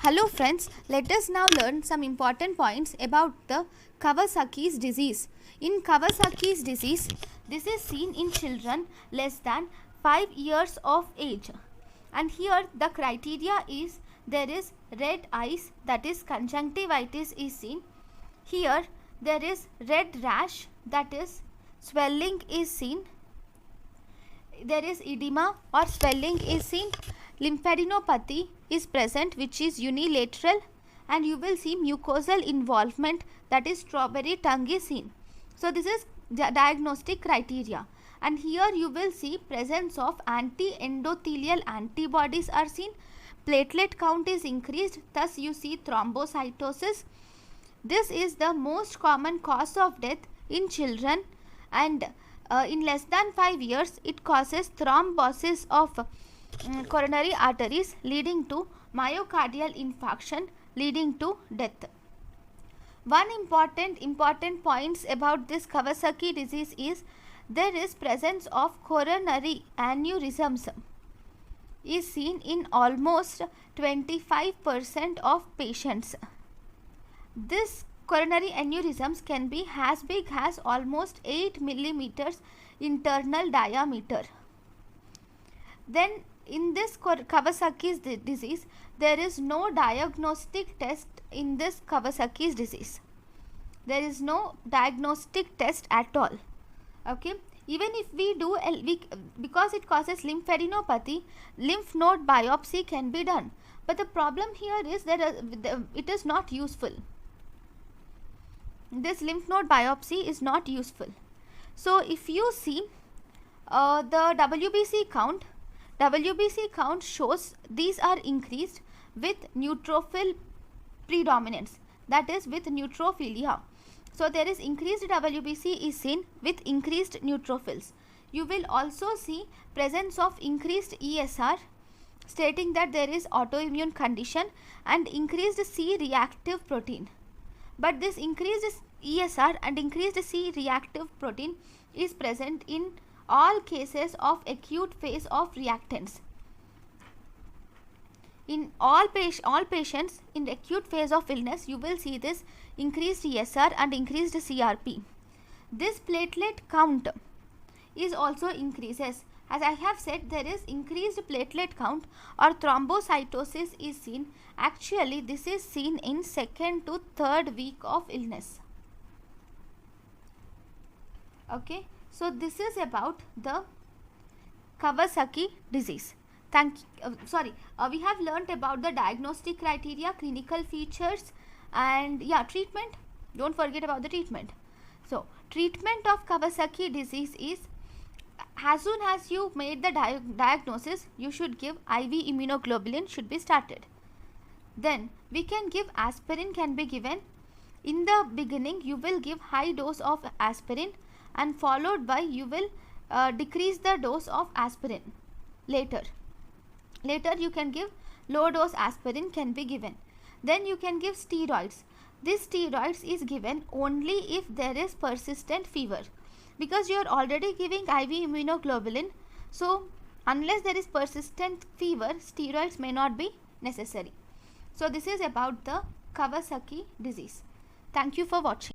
Hello friends, let us now learn some important points about the Kawasaki's disease. In Kawasaki's disease, this is seen in children less than 5 years of age. And here the criteria is there is red eyes, that is conjunctivitis is seen. Here there is red rash, that is swelling is seen. There is edema or swelling is seen. Lymphadenopathy is present, which is unilateral, and you will see mucosal involvement, that is strawberry tongue is seen. So this is the diagnostic criteria, and here you will see presence of anti-endothelial antibodies are seen. Platelet count is increased, thus you see thrombocytosis. This is the most common cause of death in children, and in less than 5 years it causes thrombosis of coronary arteries leading to myocardial infarction leading to death. One important points about this Kawasaki disease is there is presence of coronary aneurysms is seen in almost 25% of patients. This coronary aneurysms can be as big as almost 8 millimeters internal diameter. Then in this Kawasaki's disease, there is no diagnostic test in this Kawasaki's disease. There is no diagnostic test at all. Okay. Even if we do, because it causes lymphadenopathy, lymph node biopsy can be done. But the problem here is that it is not useful. This lymph node biopsy is not useful. So if you see the WBC count shows these are increased with neutrophil predominance, that is with neutrophilia. So there is increased WBC is seen with increased neutrophils. You will also see presence of increased ESR, stating that there is autoimmune condition, and increased C reactive protein. But this increased ESR and increased C reactive protein is present in all cases of acute phase of reactants. In all patients in acute phase of illness, you will see this increased ESR and increased CRP. This platelet count is also increases. As I have said, there is increased platelet count or thrombocytosis is seen. Actually, this is seen in 2nd to 3rd week of illness. Okay. So this is about the Kawasaki disease. We have learnt about the diagnostic criteria, clinical features, and treatment. Don't forget about the treatment. So treatment of Kawasaki disease is, as soon as you made the diagnosis, you should give IV immunoglobulin should be started. Then we can give aspirin can be given. In the beginning, you will give high dose of aspirin, and followed by you will decrease the dose of aspirin later. You can give low dose aspirin can be given. Then you can give steroids. This steroids is given only if there is persistent fever, because you are already giving IV immunoglobulin. So unless there is persistent fever, steroids may not be necessary. So this is about the Kawasaki disease. Thank you for watching.